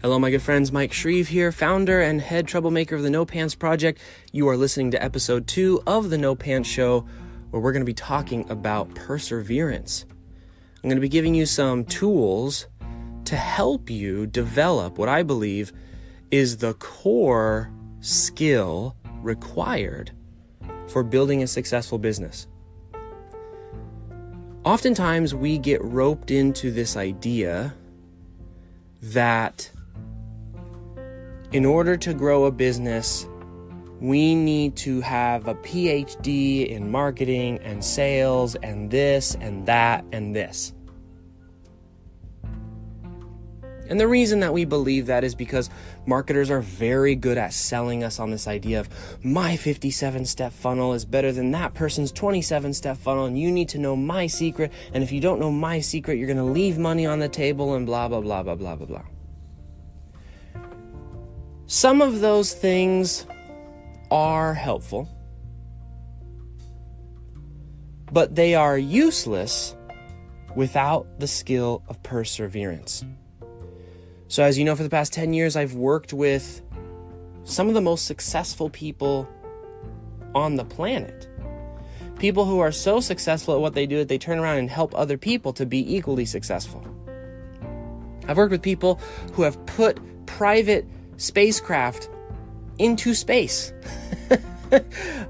Hello, my good friends. Mike Shreeve here, founder and head troublemaker of the No Pants Project. You are listening to episode 2 of the No Pants Show, where we're going to be talking about perseverance. I'm going to be giving you some tools to help you develop what I believe is the core skill required for building a successful business. Oftentimes, we get roped into this idea that in order to grow a business, we need to have a PhD in marketing and sales and this and that and this. And the reason that we believe that is because marketers are very good at selling us on this idea of my 57-step funnel is better than that person's 27-step funnel, and you need to know my secret, and if you don't know my secret, you're going to leave money on the table and blah, blah, blah, blah, blah, blah, blah. Some of those things are helpful, but they are useless without the skill of perseverance. So as you know, for the past 10 years, I've worked with some of the most successful people on the planet. People who are so successful at what they do that they turn around and help other people to be equally successful. I've worked with people who have put private spacecraft into space.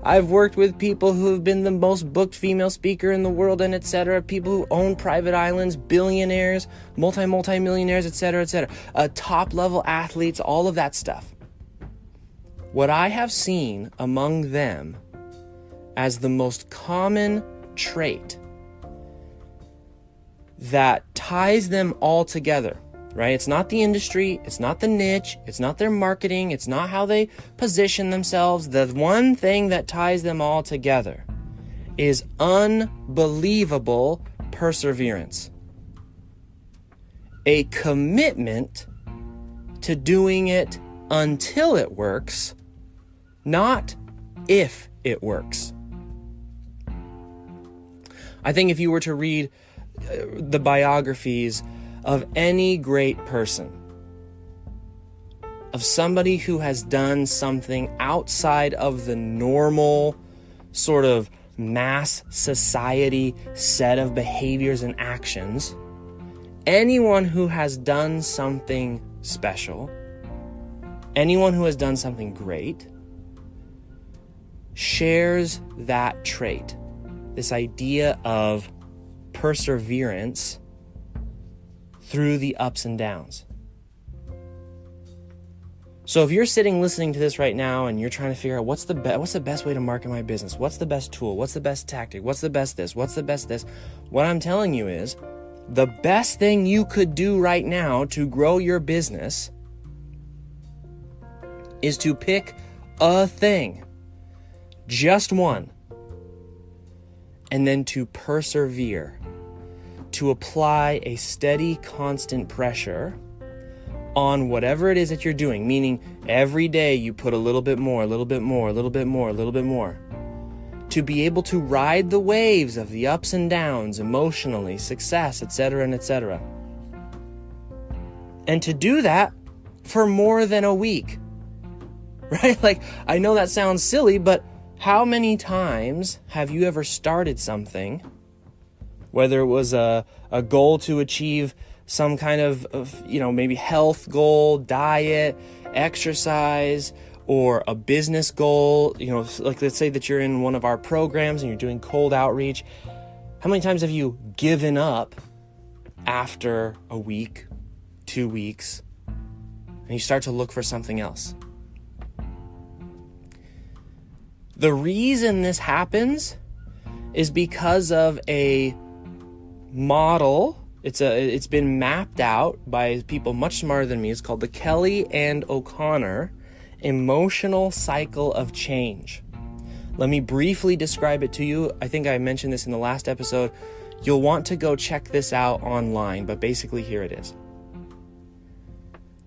I've worked with people who have been the most booked female speaker in the world, and etc. People who own private islands, billionaires, multi-millionaires, etc. Top level athletes, all of that stuff. What I have seen among them as the most common trait that ties them all together, right? It's not the industry, it's not the niche, it's not their marketing, it's not how they position themselves. The one thing that ties them all together is unbelievable perseverance. A commitment to doing it until it works, not if it works. I think if you were to read the biographies of any great person, of somebody who has done something outside of the normal sort of mass society set of behaviors and actions, anyone who has done something special, anyone who has done something great, shares that trait, this idea of perseverance through the ups and downs. So if you're sitting listening to this right now and you're trying to figure out what's the best way to market my business, what's the best tool, what's the best tactic, what's the best this, what's the best this, what I'm telling you is the best thing you could do right now to grow your business is to pick a thing, just one, and then to persevere, to apply a steady, constant pressure on whatever it is that you're doing, meaning every day you put a little bit more, a little bit more, a little bit more, a little bit more, to be able to ride the waves of the ups and downs emotionally, success, etc., and etc. And to do that for more than a week, right? Like, I know that sounds silly, but how many times have you ever started something, whether it was a goal to achieve some kind of maybe health goal, diet, exercise, or a business goal, like let's say that you're in one of our programs and you're doing cold outreach. How many times have you given up after a week, 2 weeks, and you start to look for something else? The reason this happens is because of a model. It's been mapped out by people much smarter than me. It's called the Kelly and O'Connor emotional cycle of change. Let me briefly describe it to you. I think I mentioned this in the last episode. You'll want to go check this out online, but basically here it is.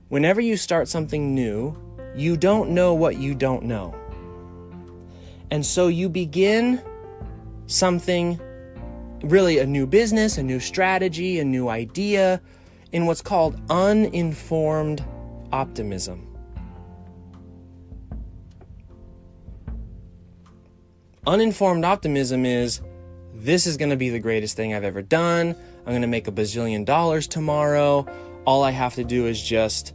Whenever you start something new, you don't know what you don't know. And so you begin something, really a new business, a new strategy, a new idea, in what's called uninformed optimism. Uninformed optimism is, this is going to be the greatest thing I've ever done. I'm going to make $1 bazillion tomorrow. All I have to do is just,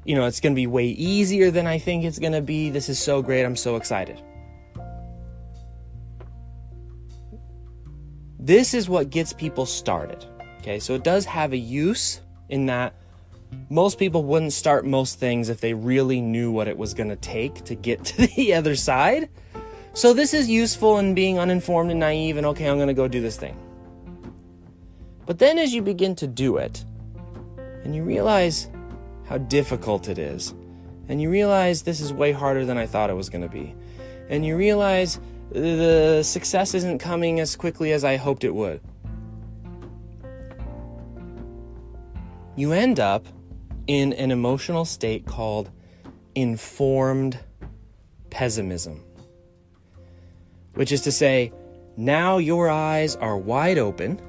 it's going to be way easier than I think it's going to be. This is so great. I'm so excited. This is what gets people started. Okay, so it does have a use in that most people wouldn't start most things if they really knew what it was going to take to get to the other side. So this is useful in being uninformed and naive and, okay, I'm going to go do this thing. But then as you begin to do it, and you realize how difficult it is, and you realize this is way harder than I thought it was going to be, and you realize the success isn't coming as quickly as I hoped it would, you end up in an emotional state called informed pessimism. Which is to say, now your eyes are wide open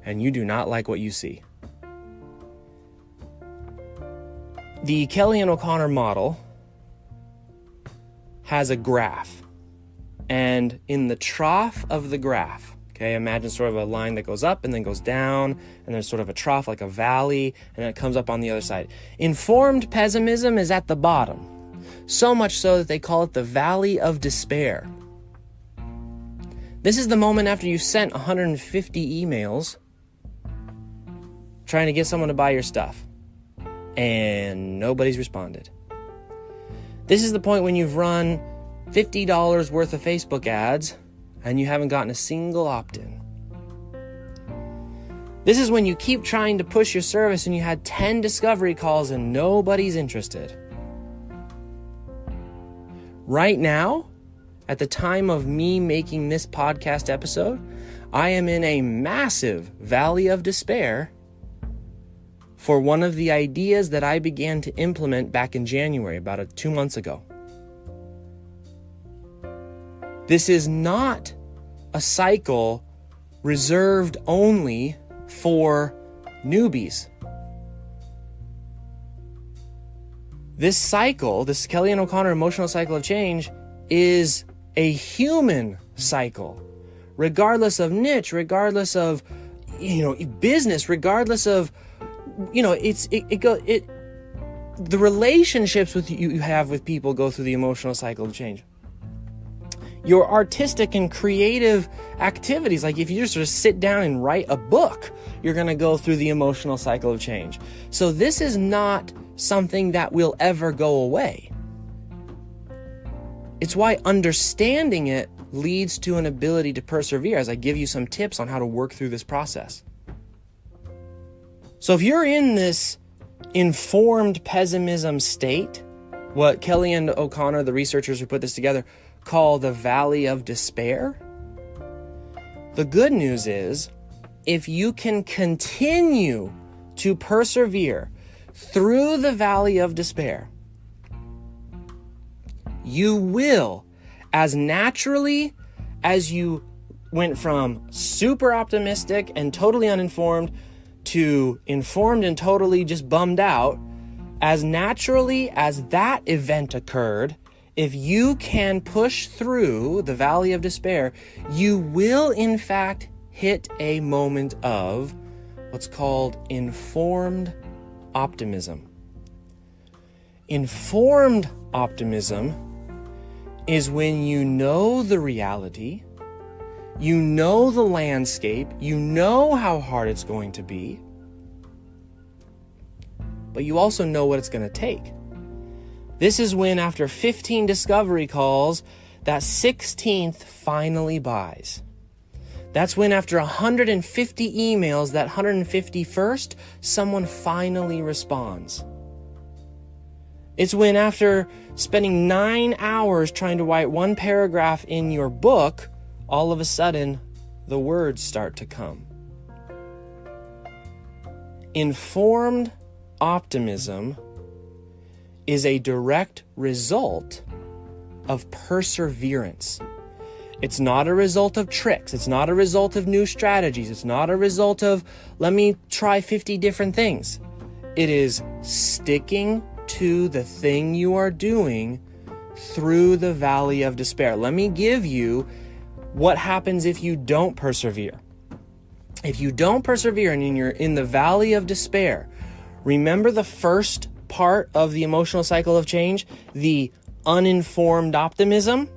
and you do not like what you see. The Kelly and O'Connor model has a graph. And in the trough of the graph, okay, imagine sort of a line that goes up and then goes down, and there's sort of a trough like a valley, and then it comes up on the other side. Informed pessimism is at the bottom. So much so that they call it the valley of despair. This is the moment after you've sent 150 emails trying to get someone to buy your stuff, and nobody's responded. This is the point when you've run $50 worth of Facebook ads and you haven't gotten a single opt-in. This is when you keep trying to push your service and you had 10 discovery calls and nobody's interested. Right now, at the time of me making this podcast episode, I am in a massive valley of despair for one of the ideas that I began to implement back in January, about 2 months ago. This is not a cycle reserved only for newbies. This cycle, this Kelly and O'Connor emotional cycle of change, is a human cycle, regardless of niche, regardless of, business, regardless of, the relationships you have with people go through the emotional cycle of change. Your artistic and creative activities, like if you just sort of sit down and write a book, you're going to go through the emotional cycle of change. So this is not something that will ever go away. It's why understanding it leads to an ability to persevere, as I give you some tips on how to work through this process. So if you're in this informed pessimism state, what Kelly and O'Connor, the researchers who put this together, call the valley of despair, the good news is, if you can continue to persevere through the valley of despair, you will, as naturally as you went from super optimistic and totally uninformed to informed and totally just bummed out, as naturally as that event occurred, if you can push through the valley of despair, you will in fact hit a moment of what's called informed optimism. Informed optimism is when you know the reality, you know the landscape, you know how hard it's going to be, but you also know what it's going to take. This is when, after 15 discovery calls, that 16th finally buys. That's when, after 150 emails, that 151st, someone finally responds. It's when, after spending 9 hours trying to write one paragraph in your book, all of a sudden, the words start to come. Informed optimism is a direct result of perseverance. It's not a result of tricks. It's not a result of new strategies. It's not a result of, let me try 50 different things. It is sticking to the thing you are doing through the valley of despair. Let me give you what happens if you don't persevere. If you don't persevere and you're in the valley of despair, remember the first part of the emotional cycle of change, the uninformed optimism,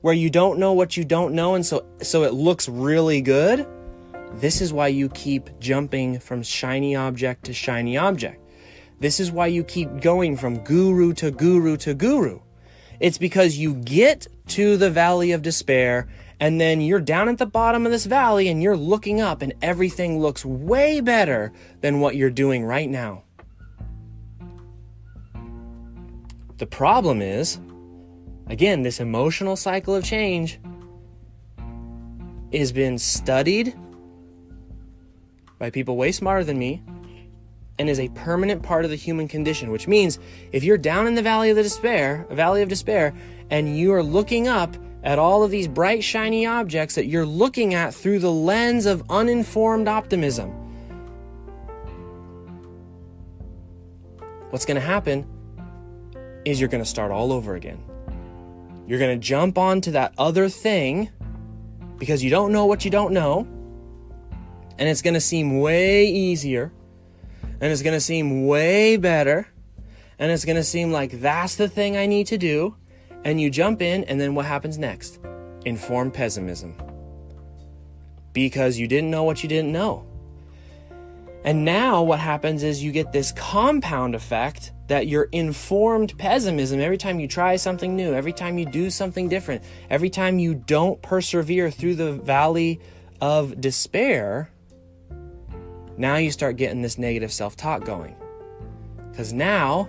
where you don't know what you don't know, and so it looks really good? This is why you keep jumping from shiny object to shiny object. This is why you keep going from guru to guru to guru. It's because you get to the valley of despair, and then you're down at the bottom of this valley and you're looking up and everything looks way better than what you're doing right now. The problem is, again, this emotional cycle of change has been studied by people way smarter than me and is a permanent part of the human condition, which means if you're down in the valley of despair, and you are looking up at all of these bright, shiny objects that you're looking at through the lens of uninformed optimism, what's going to happen is you're going to start all over again. You're going to jump onto that other thing because you don't know what you don't know, and it's going to seem way easier, and it's going to seem way better, and it's going to seem like that's the thing I need to do, and you jump in, and then what happens next? Informed pessimism. Because you didn't know what you didn't know. And now what happens is you get this compound effect that your informed pessimism, every time you try something new, every time you do something different, every time you don't persevere through the valley of despair, now you start getting this negative self-talk going. Because now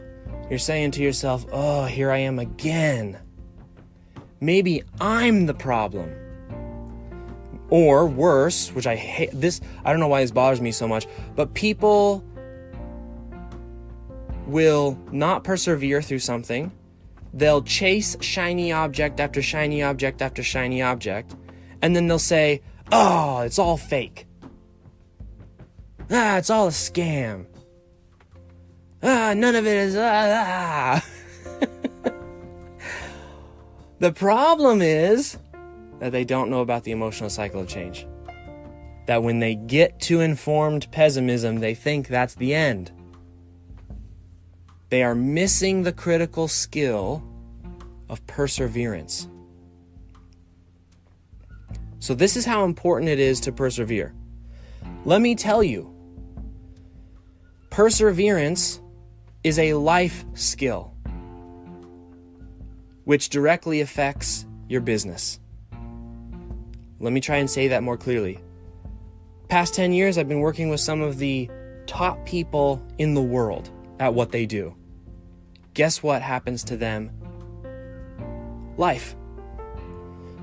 you're saying to yourself, oh, here I am again. Maybe I'm the problem. Or worse, which I hate this, I don't know why this bothers me so much, but people will not persevere through something. They'll chase shiny object after shiny object after shiny object, and then they'll say, oh, it's all fake. It's all a scam. None of it is. The problem is that they don't know about the emotional cycle of change. That when they get to informed pessimism, they think that's the end. They are missing the critical skill of perseverance. So this is how important it is to persevere. Let me tell you, perseverance is a life skill which directly affects your business. Let me try and say that more clearly. Past 10 years, I've been working with some of the top people in the world at what they do. Guess what happens to them? Life.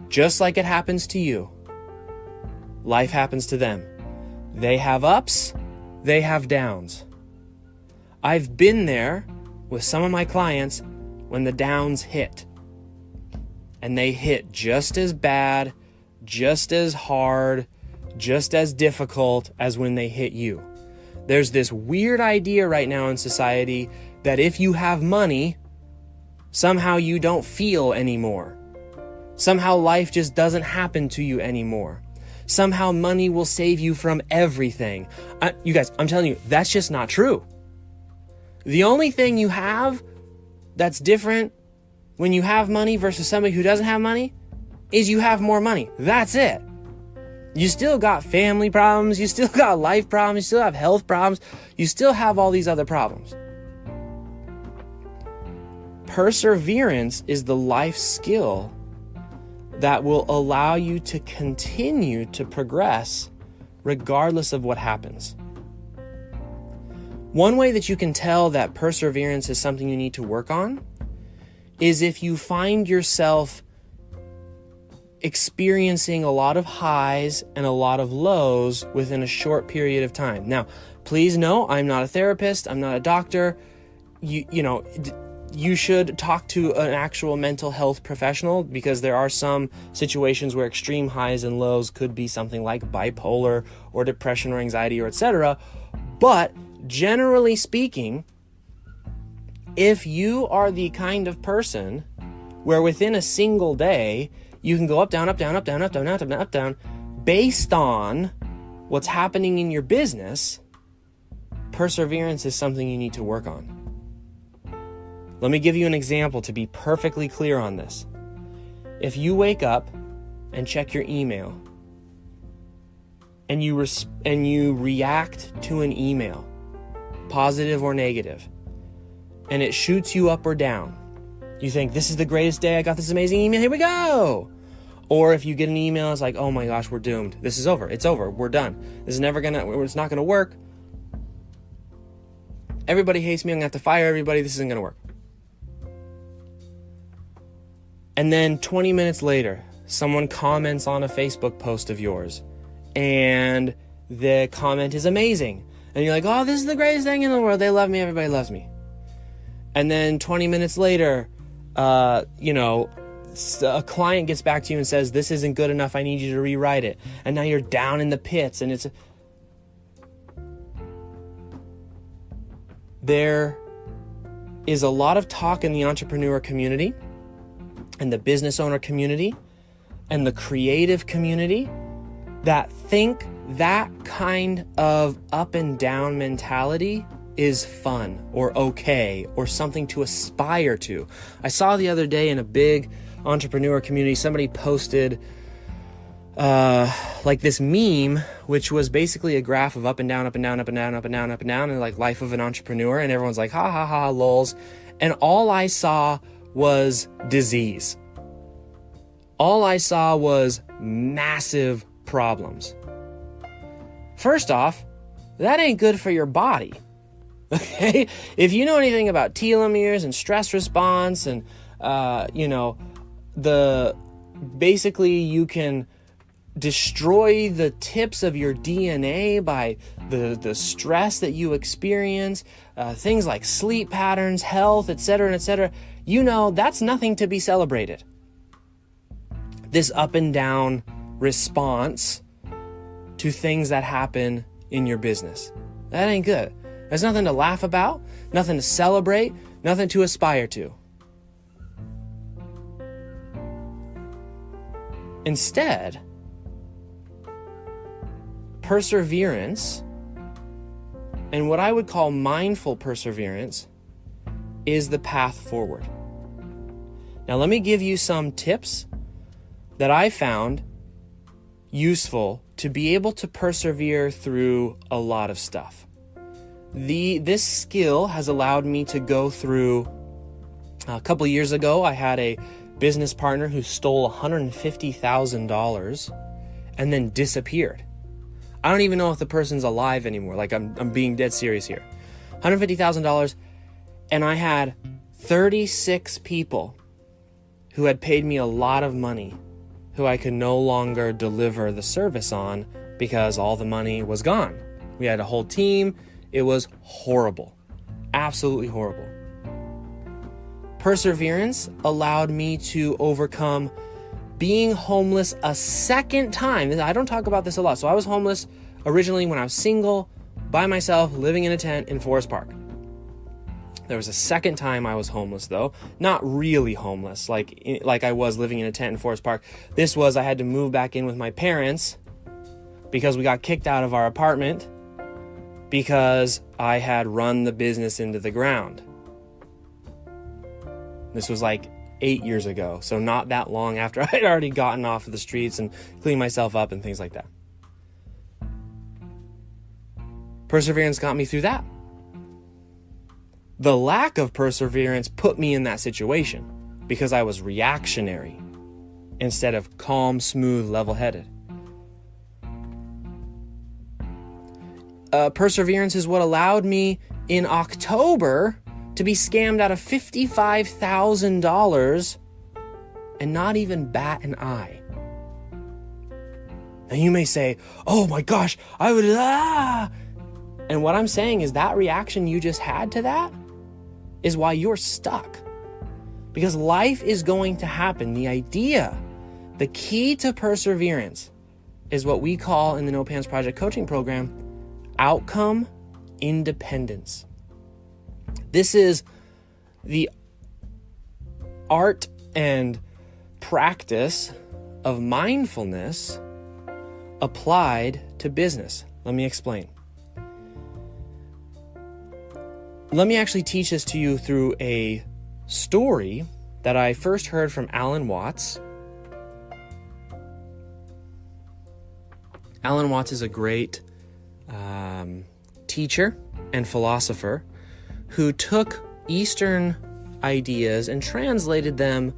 Just like it happens to you, life happens to them. They have ups, they have downs. I've been there with some of my clients when the downs hit. And they hit just as bad, just as hard, just as difficult as when they hit you. There's this weird idea right now in society that if you have money, somehow you don't feel anymore. Somehow life just doesn't happen to you anymore. Somehow money will save you from everything. You guys, I'm telling you, that's just not true. The only thing you have that's different when you have money versus somebody who doesn't have money is you have more money. That's it. You still got family problems. You still got life problems. You still have health problems. You still have all these other problems. Perseverance is the life skill that will allow you to continue to progress regardless of what happens. One way that you can tell that perseverance is something you need to work on is if you find yourself experiencing a lot of highs and a lot of lows within a short period of time. Now, please know, I'm not a therapist. I'm not a doctor. You should talk to an actual mental health professional because there are some situations where extreme highs and lows could be something like bipolar or depression or anxiety or etc. But generally speaking, if you are the kind of person where within a single day, you can go up, down, up, down, up, down, up, down, up, down, up, down, based on what's happening in your business, perseverance is something you need to work on. Let me give you an example to be perfectly clear on this. If you wake up and check your email, and you react to an email, positive or negative, and it shoots you up or down, you think, this is the greatest day, I got this amazing email, here we go. Or if you get an email, it's like, oh my gosh, we're doomed. This is over. It's over. We're done. It's not gonna work. Everybody hates me. I'm gonna have to fire everybody. This isn't gonna work. And then 20 minutes later, someone comments on a Facebook post of yours, and the comment is amazing. And you're like, oh, this is the greatest thing in the world. They love me. Everybody loves me. And then 20 minutes later, a client gets back to you and says, this isn't good enough. I need you to rewrite it. And now you're down in the pits. And there is a lot of talk in the entrepreneur community and the business owner community and the creative community that think that kind of up and down mentality is fun or okay or something to aspire to. I saw the other day in a big entrepreneur community, somebody posted like this meme, which was basically a graph of up and down, up and down, up and down, up and down, up and down, and like life of an entrepreneur, and everyone's like, ha ha ha, lols. And all I saw was disease. All I saw was massive problems. First off, that ain't good for your body. Okay? If you know anything about telomeres and stress response and, basically you can destroy the tips of your DNA by the stress that you experience, things like sleep patterns, health, etc., etc. You know, that's nothing to be celebrated. This up and down response to things that happen in your business. That ain't good. There's nothing to laugh about, nothing to celebrate, nothing to aspire to. Instead, perseverance, and what I would call mindful perseverance, is the path forward. Now, let me give you some tips that I found useful to be able to persevere through a lot of stuff. This skill has allowed me to go through, a couple of years ago, I had a business partner who stole $150,000 and then disappeared. I don't even know if the person's alive anymore. Like, I'm being dead serious here. $150,000, and I had 36 people who had paid me a lot of money who I could no longer deliver the service on because all the money was gone. We had a whole team. It was horrible. Absolutely horrible. Perseverance allowed me to overcome being homeless a second time. I don't talk about this a lot. So I was homeless originally when I was single, by myself, living in a tent in Forest Park. There was a second time I was homeless, though. Not really homeless, like I was living in a tent in Forest Park. This was, I had to move back in with my parents because we got kicked out of our apartment because I had run the business into the ground. This was like 8 years ago, so not that long after I had already gotten off of the streets and cleaned myself up and things like that. Perseverance got me through that. The lack of perseverance put me in that situation because I was reactionary instead of calm, smooth, level-headed. Perseverance is what allowed me in October to be scammed out of $55,000 and not even bat an eye. Now you may say, oh my gosh, I would, And what I'm saying is that reaction you just had to that is why you're stuck. Because life is going to happen. The key to perseverance is what we call in the No Pants Project coaching program, outcome independence. This is the art and practice of mindfulness applied to business. Let me explain. Let me actually teach this to you through a story that I first heard from Alan Watts. Alan Watts is a great teacher and philosopher who took Eastern ideas and translated them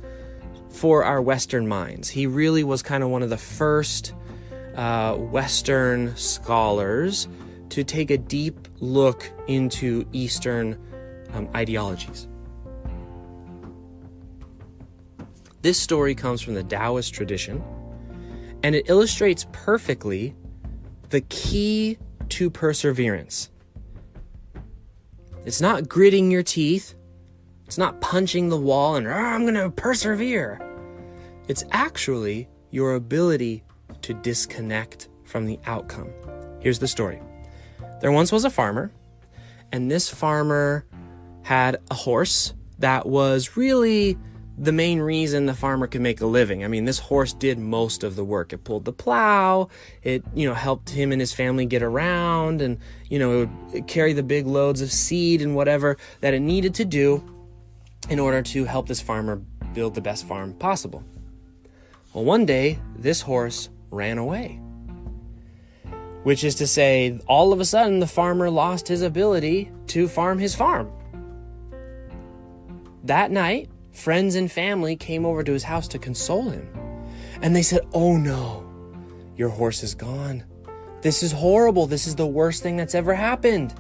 for our Western minds. He really was kind of one of the first Western scholars to take a deep look into Eastern ideologies. This story comes from the Taoist tradition, and it illustrates perfectly the key to perseverance. It's not gritting your teeth. It's not punching the wall and, I'm going to persevere. It's actually your ability to disconnect from the outcome. Here's the story. There once was a farmer, and this farmer had a horse that was really the main reason the farmer could make a living. I mean, this horse did most of the work. It pulled the plow. It, helped him and his family get around, and, it would carry the big loads of seed and whatever that it needed to do in order to help this farmer build the best farm possible. Well, one day, this horse ran away. Which is to say, all of a sudden, the farmer lost his ability to farm his farm. That night, friends and family came over to his house to console him. And they said, "Oh no, your horse is gone. This is horrible. This is the worst thing that's ever happened.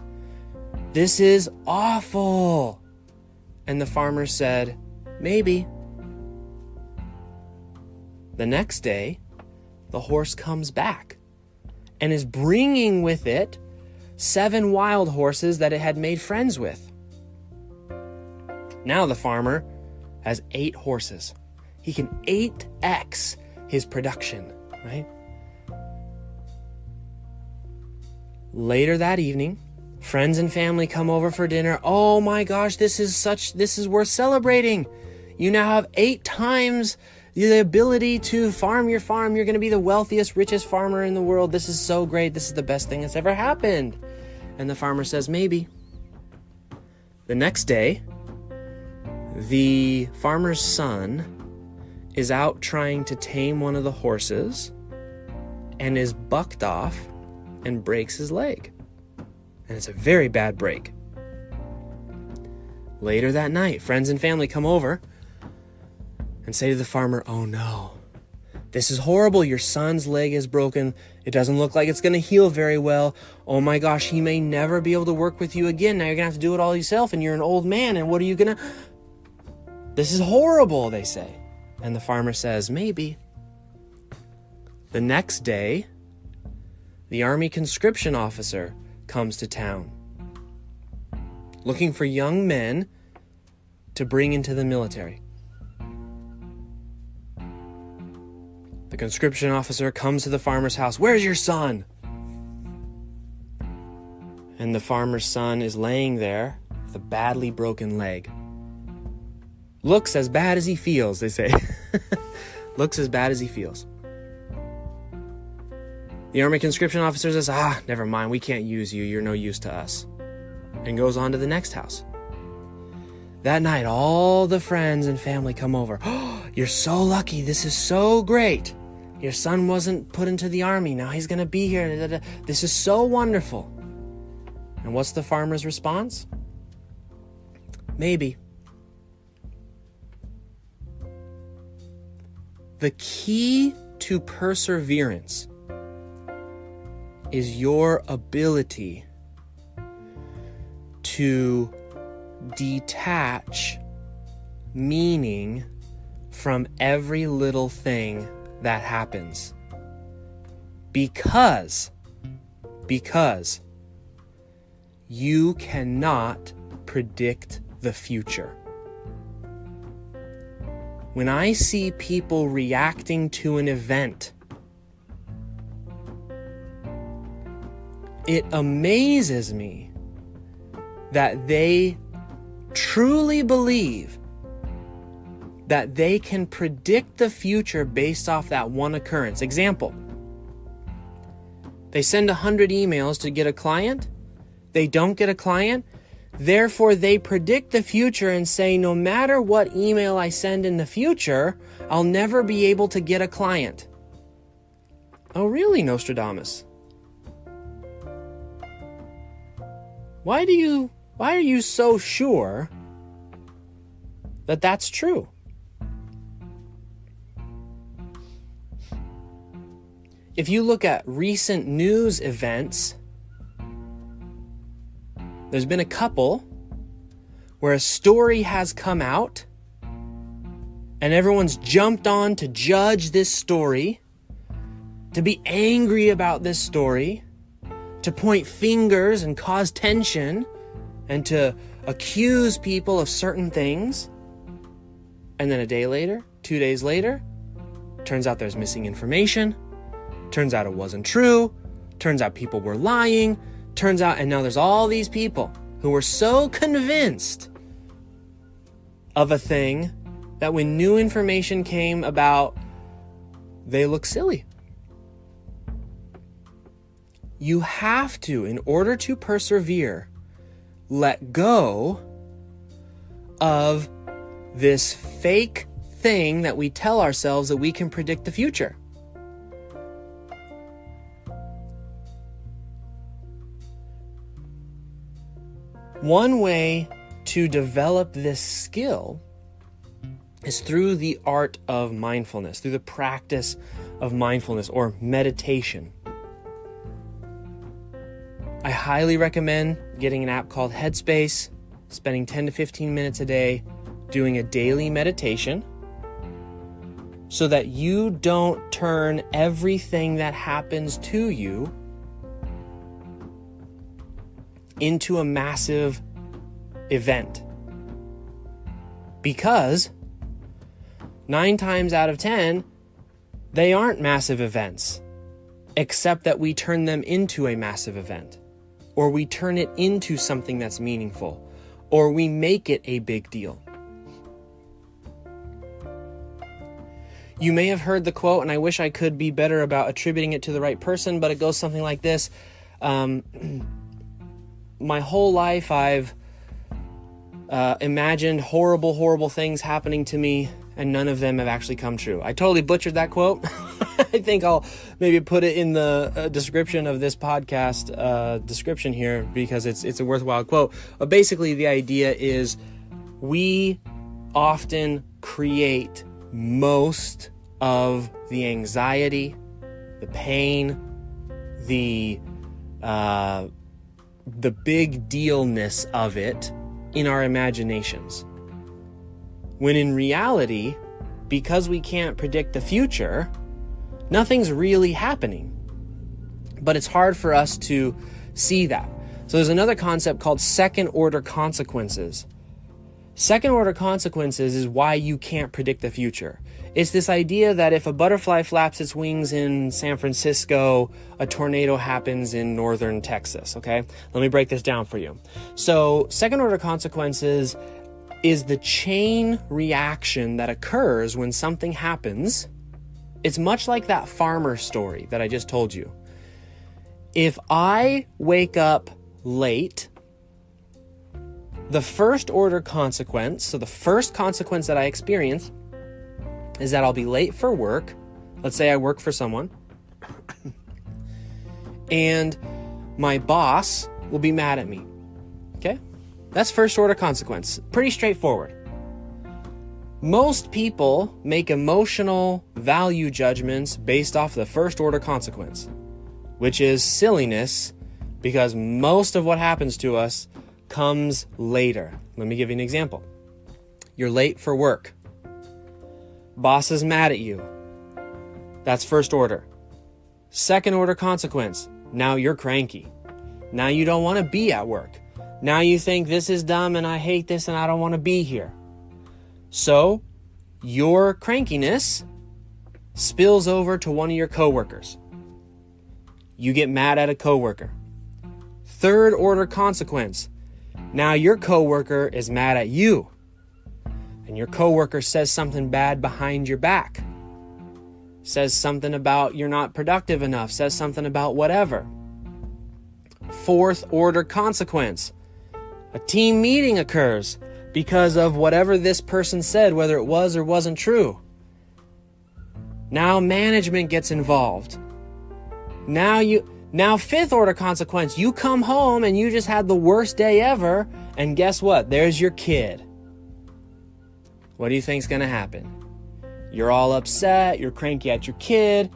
This is awful." And the farmer said, "Maybe." The next day, the horse comes back and is bringing with it 7 wild horses that it had made friends with. Now the farmer has 8 horses. He can 8x his production, right? Later that evening, friends and family come over for dinner. "Oh my gosh, this is worth celebrating. You now have 8 times the ability to farm your farm. You're going to be the wealthiest, richest farmer in the world. This is so great. This is the best thing that's ever happened." And the farmer says, "Maybe." The next day, the farmer's son is out trying to tame one of the horses and is bucked off and breaks his leg. And it's a very bad break. Later that night, friends and family come over and say to the farmer, "Oh no, this is horrible. Your son's leg is broken. It doesn't look like it's going to heal very well. Oh my gosh, he may never be able to work with you again. Now you're going to have to do it all yourself, and you're an old man, and what are you going to... This is horrible," they say. And the farmer says, "Maybe." The next day, the army conscription officer comes to town, looking for young men to bring into the military. The conscription officer comes to the farmer's house. "Where's your son?" And the farmer's son is laying there with a badly broken leg. Looks as bad as he feels, they say. Looks as bad as he feels. The army conscription officer says, "Never mind, we can't use you. You're no use to us." And goes on to the next house. That night, all the friends and family come over. "Oh, you're so lucky. This is so great. Your son wasn't put into the army. Now he's going to be here. This is so wonderful." And what's the farmer's response? "Maybe." The key to perseverance is your ability to detach meaning from every little thing that happens. Because you cannot predict the future. When I see people reacting to an event, it amazes me that they truly believe that they can predict the future based off that one occurrence. Example, they send 100 emails to get a client. They don't get a client. Therefore, they predict the future and say, no matter what email I send in the future, I'll never be able to get a client. Oh, really, Nostradamus? Why are you so sure that that's true? If you look at recent news events, there's been a couple where a story has come out and everyone's jumped on to judge this story, to be angry about this story, to point fingers and cause tension and to accuse people of certain things. And then a day later, 2 days later, turns out there's missing information. Turns out it wasn't true. Turns out people were lying. Turns out, and now there's all these people who were so convinced of a thing that when new information came about, they look silly. You have to, in order to persevere, let go of this fake thing that we tell ourselves that we can predict the future. One way to develop this skill is through the art of mindfulness, through the practice of mindfulness or meditation. I highly recommend getting an app called Headspace, spending 10 to 15 minutes a day doing a daily meditation so that you don't turn everything that happens to you into a massive event. Because 9 times out of 10, they aren't massive events, except that we turn them into a massive event, or we turn it into something that's meaningful, or we make it a big deal. You may have heard the quote, and I wish I could be better about attributing it to the right person, but it goes something like this. My whole life, I've imagined horrible things happening to me, and none of them have actually come true. I totally butchered that quote. I think I'll maybe put it in the description of this podcast description here because it's a worthwhile quote. But basically, the idea is we often create most of the anxiety, the pain, the big dealness of it in our imaginations. When in reality, because we can't predict the future, nothing's really happening. But it's hard for us to see that. So there's another concept called second-order consequences. Second-order consequences is why you can't predict the future. It's this idea that if a butterfly flaps its wings in San Francisco, a tornado happens in northern Texas, okay? Let me break this down for you. So second-order consequences is the chain reaction that occurs when something happens. It's much like that farmer story that I just told you. If I wake up late, the first order consequence, so the first consequence that I experience is that I'll be late for work. Let's say I work for someone. And my boss will be mad at me. Okay? That's first order consequence. Pretty straightforward. Most people make emotional value judgments based off the first order consequence, which is silliness because most of what happens to us comes later. Let me give you an example. You're late for work. Boss is mad at you. That's first order. Second order consequence. Now you're cranky. Now you don't want to be at work. Now you think this is dumb and I hate this and I don't want to be here. So your crankiness spills over to one of your coworkers. You get mad at a coworker. Third order consequence. Now your coworker is mad at you. And your coworker says something bad behind your back. Says something about you're not productive enough. Says something about whatever. Fourth order consequence. A team meeting occurs because of whatever this person said, whether it was or wasn't true. Now management gets involved. Now fifth order consequence. You come home and you just had the worst day ever. And guess what? There's your kid. What do you think's going to happen? You're all upset. You're cranky at your kid.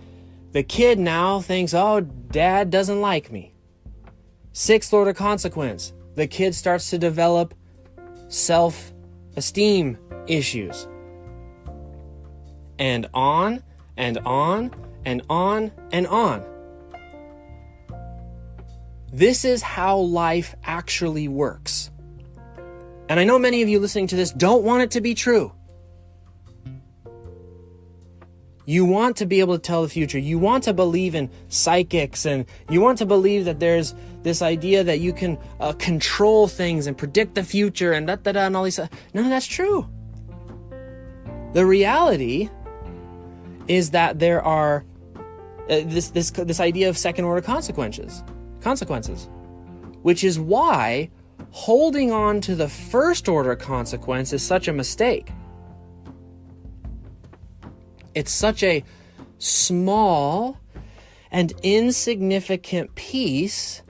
The kid now thinks, oh, dad doesn't like me. Sixth order consequence. The kid starts to develop self-esteem issues. And on and on and on and on. This is how life actually works. And I know many of you listening to this don't want it to be true. You want to be able to tell the future. You want to believe in psychics, and you want to believe that there's this idea that you can control things and predict the future and and all these. None of that's true. The reality is that there are this idea of second order consequences, which is why holding on to the first order consequence is such a mistake. It's such a small and insignificant piece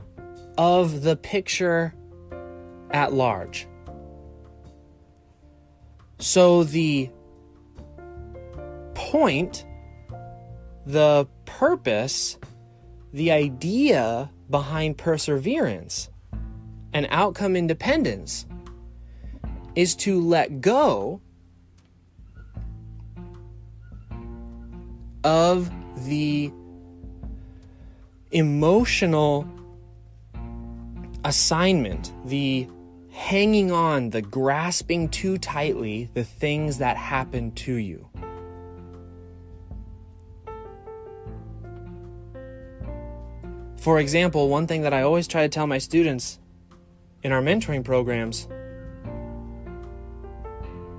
of the picture at large. So the point, the purpose, the idea behind perseverance and outcome independence is to let go of the emotional assignment, the hanging on, the grasping too tightly, the things that happen to you. For example, one thing that I always try to tell my students in our mentoring programs,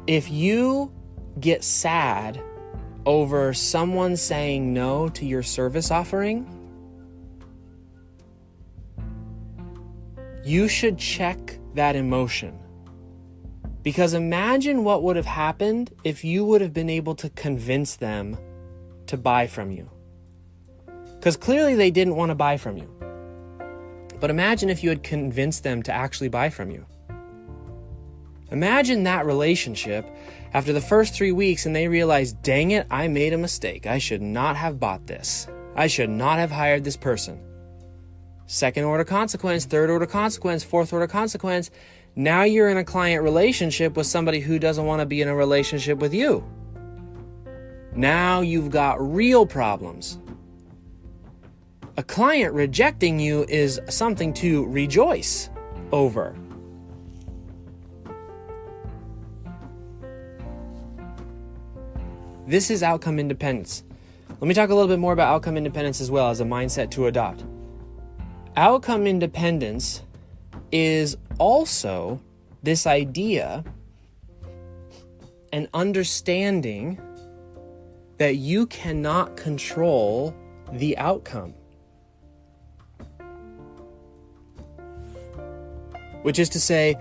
if you get sad over someone saying no to your service offering, you should check that emotion. Because imagine what would have happened if you would have been able to convince them to buy from you. Because clearly they didn't want to buy from you. But imagine if you had convinced them to actually buy from you. Imagine that relationship after the first 3 weeks and they realize, dang it, I made a mistake. I should not have bought this. I should not have hired this person. Second order consequence, third order consequence, fourth order consequence. Now you're in a client relationship with somebody who doesn't want to be in a relationship with you. Now you've got real problems. A client rejecting you is something to rejoice over. This is outcome independence. Let me talk a little bit more about outcome independence as well as a mindset to adopt. Outcome independence is also this idea and understanding that you cannot control the outcome. Which is to say,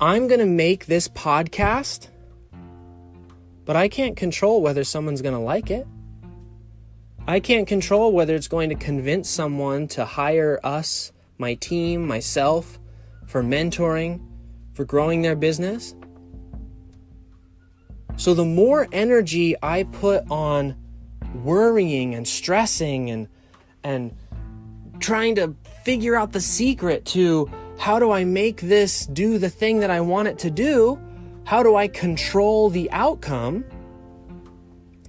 I'm going to make this podcast, but I can't control whether someone's going to like it. I can't control whether it's going to convince someone to hire us, my team, myself, for mentoring, for growing their business. So the more energy I put on worrying and stressing and trying to figure out the secret to how do I make this do the thing that I want it to do, how do I control the outcome,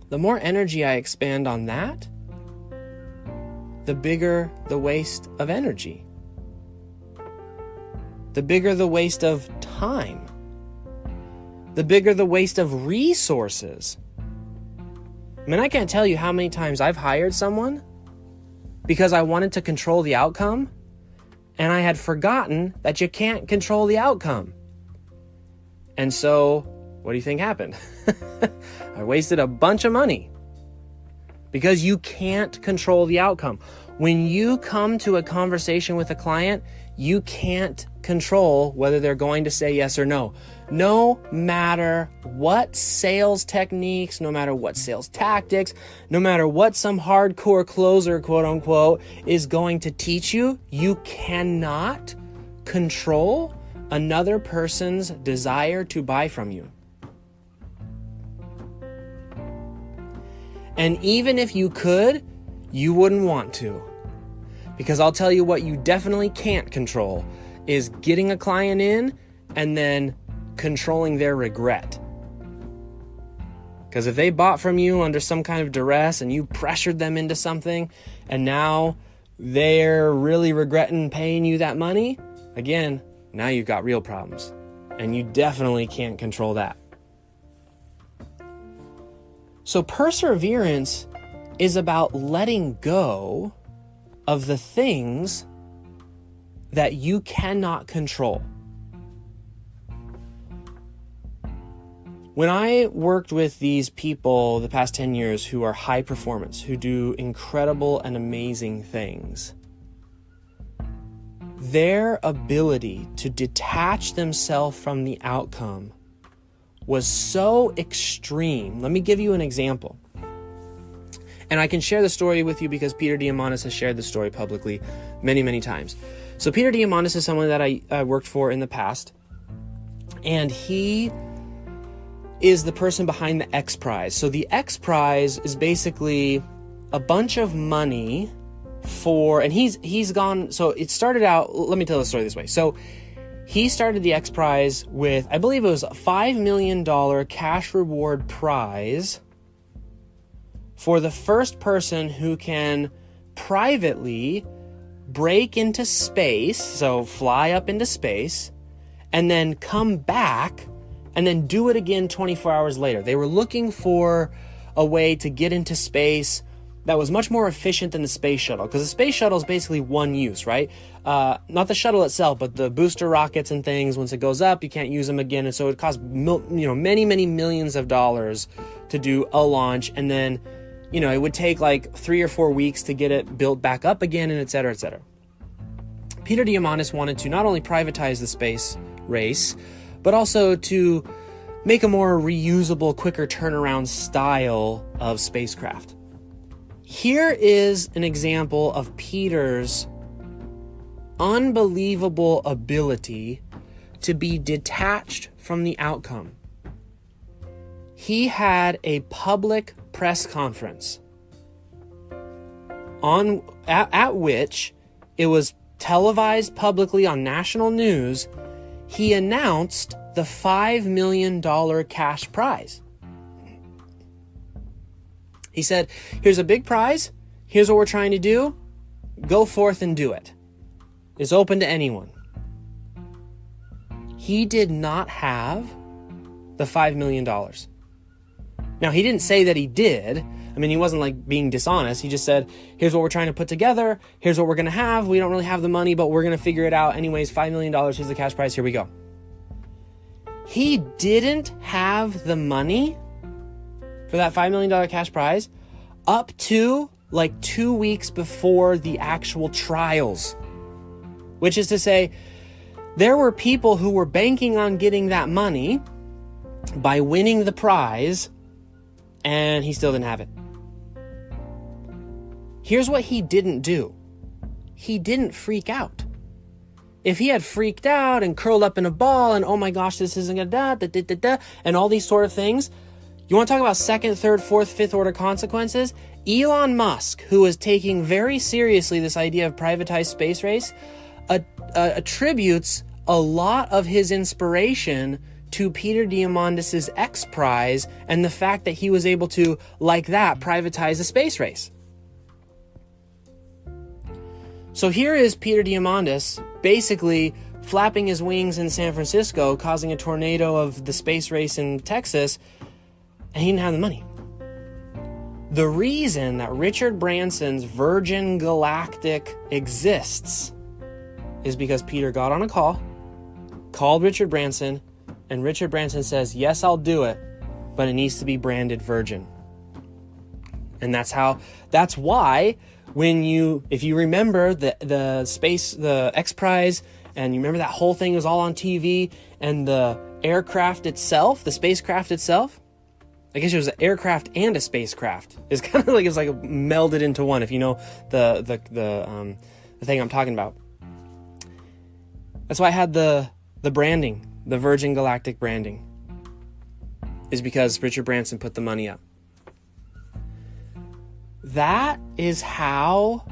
the more energy I expand on that, the bigger the waste of energy. The bigger the waste of time. The bigger the waste of resources. I mean, I can't tell you how many times I've hired someone because I wanted to control the outcome, and I had forgotten that you can't control the outcome. And so, what do you think happened? I wasted a bunch of money because you can't control the outcome. When you come to a conversation with a client, you can't control whether they're going to say yes or no. No matter what sales techniques, no matter what sales tactics, no matter what some hardcore closer, quote unquote, is going to teach you, you cannot control another person's desire to buy from you. And even if you could, you wouldn't want to. Because I'll tell you what you definitely can't control is getting a client in and then controlling their regret. Because if they bought from you under some kind of duress and you pressured them into something and now they're really regretting paying you that money, again, now you've got real problems. And you definitely can't control that. So perseverance is about letting go of the things that you cannot control. When I worked with these people the past 10 years who are high performance, who do incredible and amazing things, their ability to detach themselves from the outcome was so extreme. Let me give you an example. And I can share the story with you because Peter Diamandis has shared the story publicly many, many times. So Peter Diamandis is someone that I worked for in the past. And he is the person behind the X Prize. So the X Prize is basically a bunch of money for, and he's gone, so it started out, let me tell the story this way. So he started the X Prize with, I believe it was a $5 million cash reward prize for the first person who can privately break into space, so fly up into space, and then come back and then do it again 24 hours later. They were looking for a way to get into space that was much more efficient than the space shuttle, because the space shuttle is basically one use, right? Not the shuttle itself, but the booster rockets and things. Once it goes up, you can't use them again, and so it costs many, many millions of dollars to do a launch, and then it would take like 3 or 4 weeks to get it built back up again, and et cetera, et cetera. Peter Diamandis wanted to not only privatize the space race, but also to make a more reusable, quicker turnaround style of spacecraft. Here is an example of Peter's unbelievable ability to be detached from the outcome. He had a public press conference at which it was televised publicly on national news. He announced the $5 million cash prize. He said, here's a big prize. Here's what we're trying to do. Go forth and do it. It's open to anyone. He did not have the $5 million. Now, he didn't say that he did. I mean, he wasn't like being dishonest. He just said, here's what we're trying to put together. Here's what we're going to have. We don't really have the money, but we're going to figure it out. Anyways, $5 million. Here's the cash prize. Here we go. He didn't have the money for that $5 million cash prize up to like 2 weeks before the actual trials. Which is to say, there were people who were banking on getting that money by winning the prize, and he still didn't have it. Here's what he didn't do. He didn't freak out. If he had freaked out and curled up in a ball and, oh my gosh, this isn't gonna and all these sort of things, you want to talk about second, third, fourth, fifth order consequences? Elon Musk, who is taking very seriously this idea of privatized space race, attributes a lot of his inspiration to Peter Diamandis' X Prize and the fact that he was able to, like that, privatize the space race. So here is Peter Diamandis basically flapping his wings in San Francisco, causing a tornado of the space race in Texas, and he didn't have the money. The reason that Richard Branson's Virgin Galactic exists is because Peter got on a call, called Richard Branson, and Richard Branson says, yes, I'll do it, but it needs to be branded Virgin. And that's why if you remember the X Prize, and you remember that whole thing was all on TV, and the aircraft itself, the spacecraft itself, I guess it was an aircraft and a spacecraft. It's kind of like it's like melded into one, if you know the thing I'm talking about. That's why I had the branding, the Virgin Galactic branding, is because Richard Branson put the money up. That is how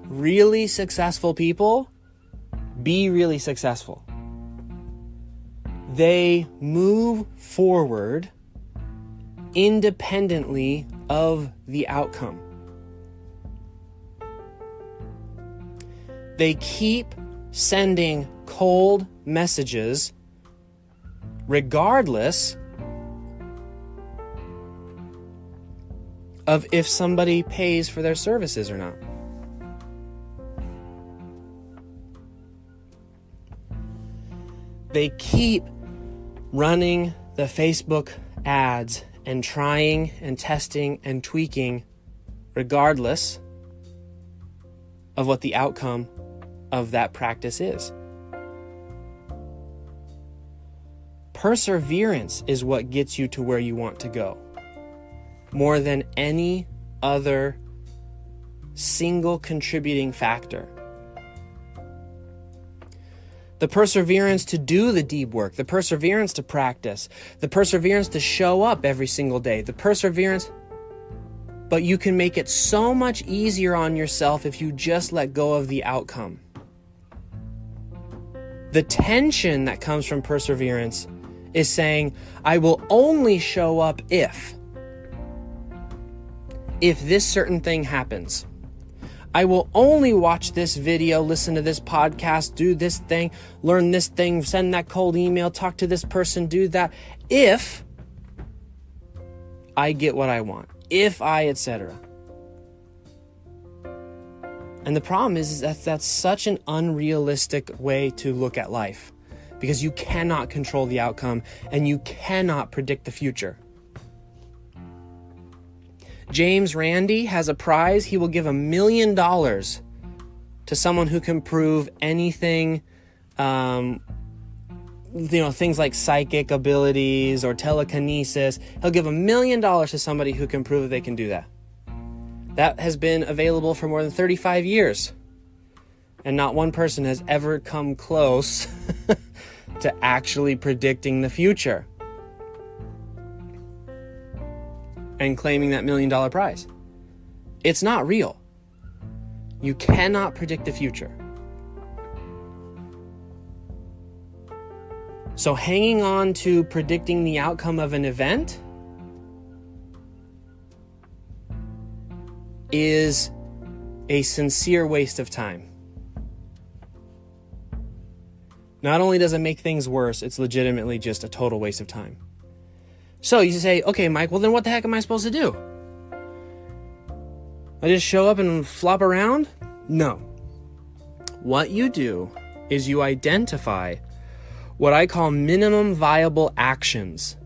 really successful people be really successful. They move forward independently of the outcome. They keep sending cold messages regardless of if somebody pays for their services or not. They keep running the Facebook ads and trying and testing and tweaking regardless of what the outcome of that practice is. Perseverance is what gets you to where you want to go, more than any other single contributing factor. The perseverance to do the deep work, the perseverance to practice, the perseverance to show up every single day, the perseverance. But you can make it so much easier on yourself if you just let go of the outcome. The tension that comes from perseverance is saying, I will only show up if this certain thing happens. I will only watch this video, listen to this podcast, do this thing, learn this thing, send that cold email, talk to this person, do that, if I get what I want, etc. And the problem is that that's such an unrealistic way to look at life, because you cannot control the outcome and you cannot predict the future. James Randi has a prize. He will give $1 million to someone who can prove anything, things like psychic abilities or telekinesis. He'll give $1 million to somebody who can prove that they can do that. That has been available for more than 35 years. And not one person has ever come close to actually predicting the future and claiming that $1 million prize. It's not real. You cannot predict the future. So hanging on to predicting the outcome of an event is a sincere waste of time. Not only does it make things worse, it's legitimately just a total waste of time. So you say, okay, Mike, well then what the heck am I supposed to do? I just show up and flop around? No. What you do is you identify what I call minimum viable actions,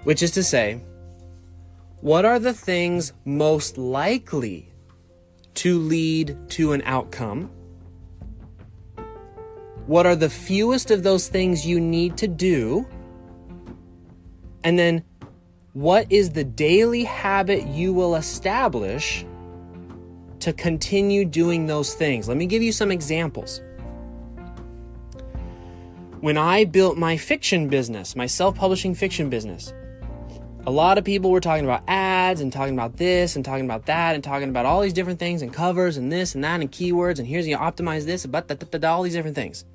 which is to say, what are the things most likely to lead to an outcome? What are the fewest of those things you need to do? And then, what is the daily habit you will establish to continue doing those things? Let me give you some examples. When I built my fiction business, my self-publishing fiction business, a lot of people were talking about ads and talking about this and talking about that and talking about all these different things and covers and this and that and keywords and here's you optimize this, but all these different things.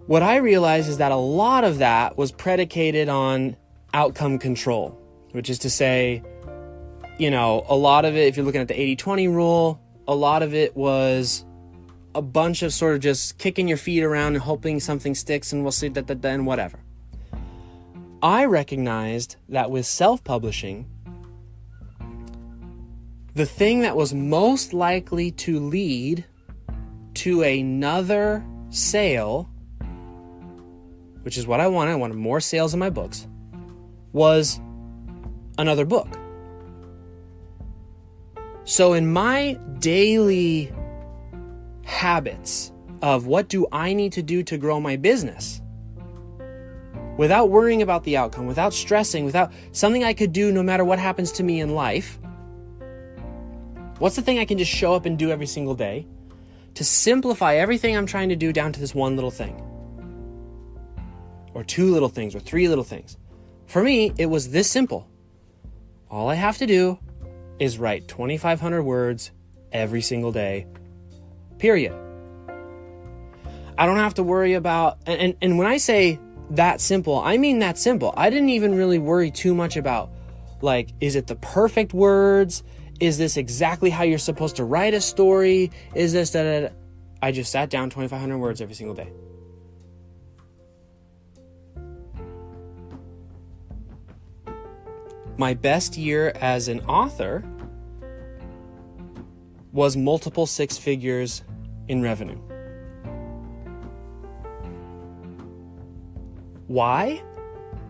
What I realized is that a lot of that was predicated on outcome control, which is to say, a lot of it, if you're looking at the 80-20 rule, a lot of it was a bunch of sort of just kicking your feet around and hoping something sticks and we'll see and whatever. I recognized that with self-publishing, the thing that was most likely to lead to another sale, which is what I wanted more sales in my books, was another book. So in my daily habits of what do I need to do to grow my business, without worrying about the outcome, without stressing, without something I could do no matter what happens to me in life, what's the thing I can just show up and do every single day to simplify everything I'm trying to do down to this one little thing? Or two little things, or three little things. For me, it was this simple. All I have to do is write 2,500 words every single day, period. I don't have to worry about, and when I say that simple, I mean that simple. I didn't even really worry too much about, like, is it the perfect words? Is this exactly how you're supposed to write a story? Is this that? I just sat down 2,500 words every single day. My best year as an author was multiple six figures in revenue. Why?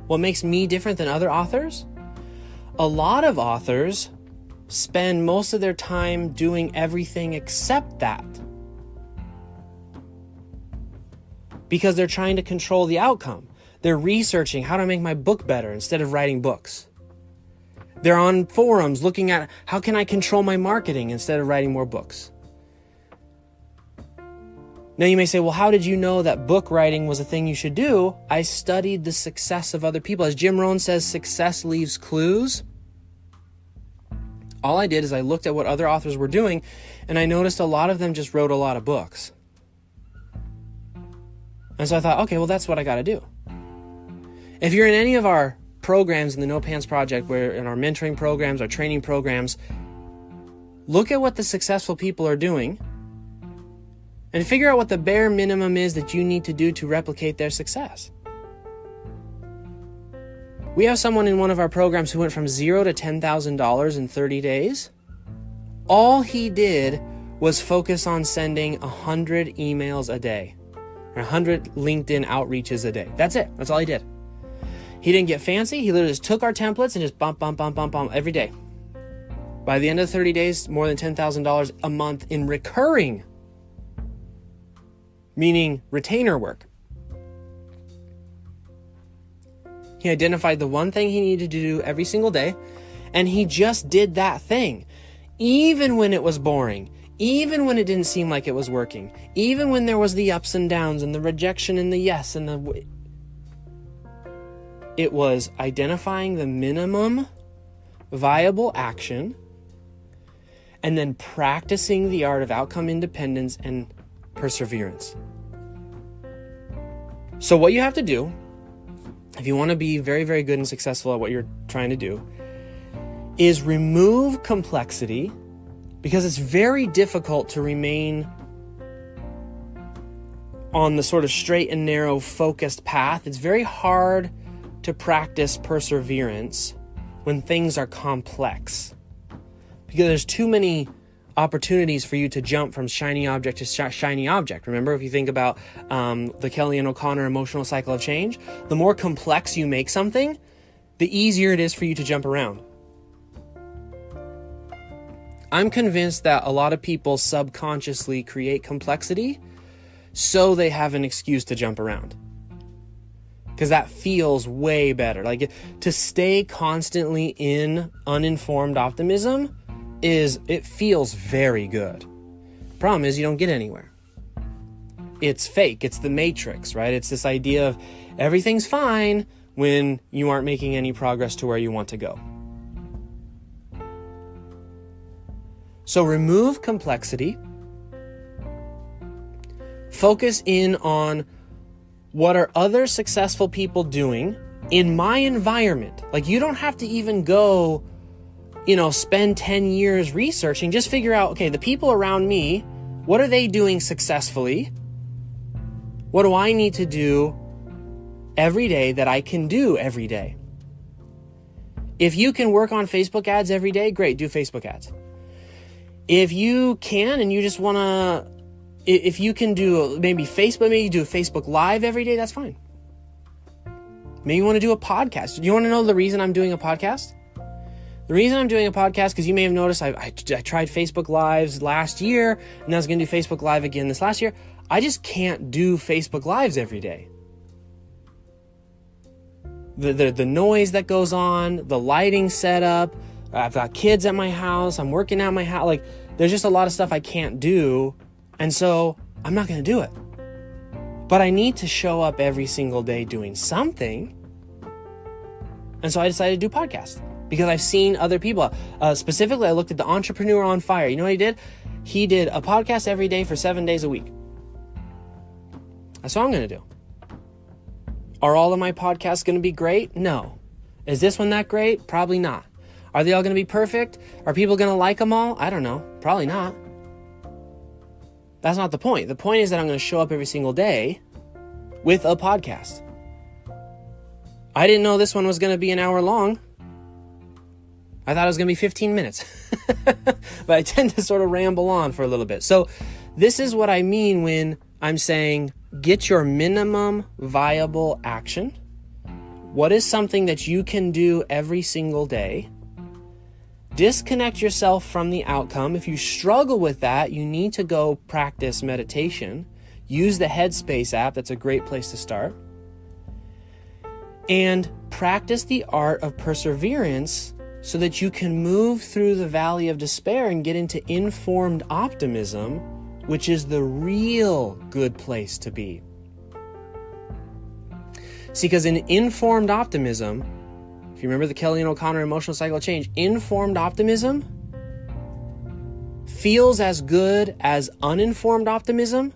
What makes me different than other authors? A lot of authors spend most of their time doing everything except that, because they're trying to control the outcome. They're researching how to make my book better instead of writing books. They're on forums looking at how can I control my marketing instead of writing more books. Now you may say, well, how did you know that book writing was a thing you should do? I studied the success of other people. As Jim Rohn says, success leaves clues. All I did is I looked at what other authors were doing, and I noticed a lot of them just wrote a lot of books. And so I thought, okay, well, that's what I got to do. If you're in any of our programs in the No Pants Project, where in our mentoring programs, our training programs, look at what the successful people are doing and figure out what the bare minimum is that you need to do to replicate their success. We have someone in one of our programs who went from $0 to $10,000 in 30 days. All he did was focus on sending 100 emails a day, or 100 LinkedIn outreaches a day. That's it. That's all he did. He didn't get fancy. He literally just took our templates and just bump every day. By the end of 30 days, more than $10,000 a month in recurring, meaning retainer work. He identified the one thing he needed to do every single day, and he just did that thing. Even when it was boring, even when it didn't seem like it was working, even when there was the ups and downs and the rejection and the yes and the... It was identifying the minimum viable action and then practicing the art of outcome independence and perseverance. So what you have to do, if you want to be very, very good and successful at what you're trying to do, is remove complexity, because it's very difficult to remain on the sort of straight and narrow focused path. It's very hard to practice perseverance when things are complex, because there's too many opportunities for you to jump from shiny object to shiny object. Remember, if you think about the Kelly and O'Connor emotional cycle of change, the more complex you make something, the easier it is for you to jump around. I'm convinced that a lot of people subconsciously create complexity so they have an excuse to jump around, because that feels way better. Like, to stay constantly in uninformed optimism it feels very good. Problem is, you don't get anywhere. It's fake. It's the Matrix, right? It's this idea of everything's fine when you aren't making any progress to where you want to go. So remove complexity. Focus in on what are other successful people doing in my environment. Like, you don't have to even go, spend 10 years researching. Just figure out, okay, the people around me, what are they doing successfully? What do I need to do every day that I can do every day? If you can work on Facebook ads every day, great, do Facebook ads. If you can and you just want to, if you can do maybe you do a Facebook Live every day, that's fine. Maybe you want to do a podcast. Do you want to know the reason I'm doing a podcast? The reason I'm doing a podcast, because you may have noticed I tried Facebook Lives last year, and I was going to do Facebook Live again this last year. I just can't do Facebook Lives every day. The noise that goes on, the lighting setup, I've got kids at my house, I'm working at my house, like there's just a lot of stuff I can't do, and so I'm not going to do it. But I need to show up every single day doing something, and so I decided to do podcasts. Because I've seen other people, specifically I looked at the Entrepreneur on Fire. You know what he did? He did a podcast every day for 7 days a week. That's what I'm going to do. Are all of my podcasts going to be great? No. Is this one that great? Probably not. Are they all going to be perfect? Are people going to like them all? I don't know. Probably not. That's not the point. The point is that I'm going to show up every single day with a podcast. I didn't know this one was going to be an hour long. I thought it was going to be 15 minutes, but I tend to sort of ramble on for a little bit. So this is what I mean when I'm saying get your minimum viable action. What is something that you can do every single day? Disconnect yourself from the outcome. If you struggle with that, you need to go practice meditation. Use the Headspace app. That's a great place to start. And practice the art of perseverance so that you can move through the valley of despair and get into informed optimism, which is the real good place to be. See, because in informed optimism, if you remember the Kelly and O'Connor emotional cycle of change, informed optimism feels as good as uninformed optimism,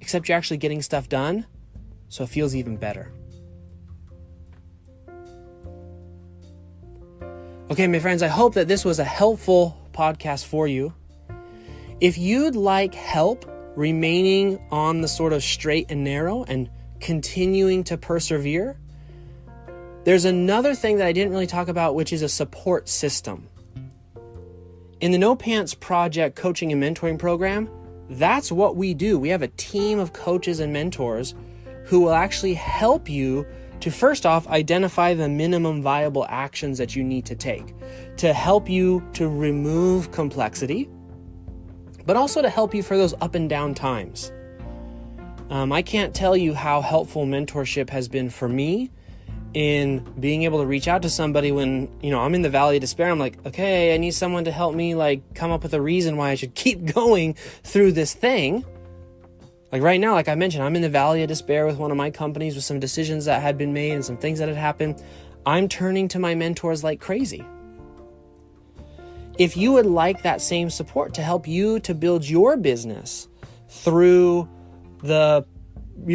except you're actually getting stuff done, so it feels even better. Okay, my friends, I hope that this was a helpful podcast for you. If you'd like help remaining on the sort of straight and narrow and continuing to persevere, there's another thing that I didn't really talk about, which is a support system. In the No Pants Project coaching and mentoring program, that's what we do. We have a team of coaches and mentors who will actually help you to first off identify the minimum viable actions that you need to take to help you to remove complexity, but also to help you for those up and down times. I can't tell you how helpful mentorship has been for me in being able to reach out to somebody when, I'm in the valley of despair. I'm like, okay, I need someone to help me come up with a reason why I should keep going through this thing. Like right now, like I mentioned, I'm in the valley of despair with one of my companies with some decisions that had been made and some things that had happened. I'm turning to my mentors like crazy. If you would like that same support to help you to build your business through you're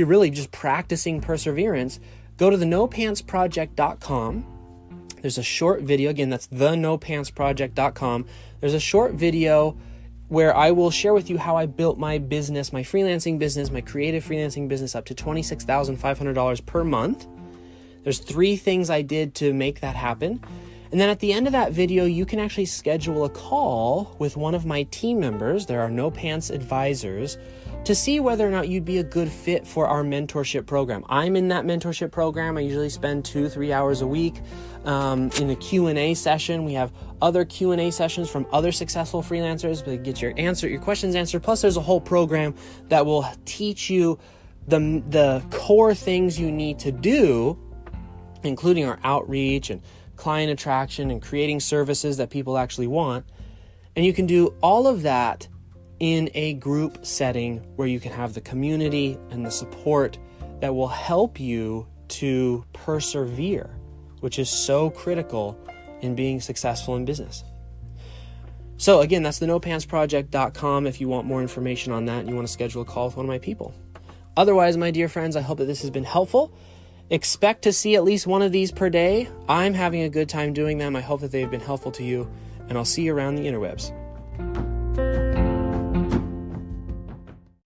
really just practicing perseverance, go to the nopantsproject.com. There's a short video. Again, that's the nopantsproject.com. There's a short video where I will share with you how I built my business, my freelancing business, my creative freelancing business up to $26,500 per month. There's 3 things I did to make that happen. And then at the end of that video, you can actually schedule a call with one of my team members. There are No Pants advisors to see whether or not you'd be a good fit for our mentorship program. I'm in that mentorship program. I usually spend 2-3 hours a week in a Q&A session. We have other Q&A sessions from other successful freelancers to get your questions answered. Plus, there's a whole program that will teach you the core things you need to do, including our outreach and client attraction and creating services that people actually want. And you can do all of that in a group setting where you can have the community and the support that will help you to persevere, which is so critical in being successful in business. So again, that's the nopantsproject.com if you want more information on that and you want to schedule a call with one of my people. Otherwise, my dear friends, I hope that this has been helpful. Expect to see at least one of these per day. I'm having a good time doing them. I hope that they've been helpful to you, and I'll see you around the interwebs.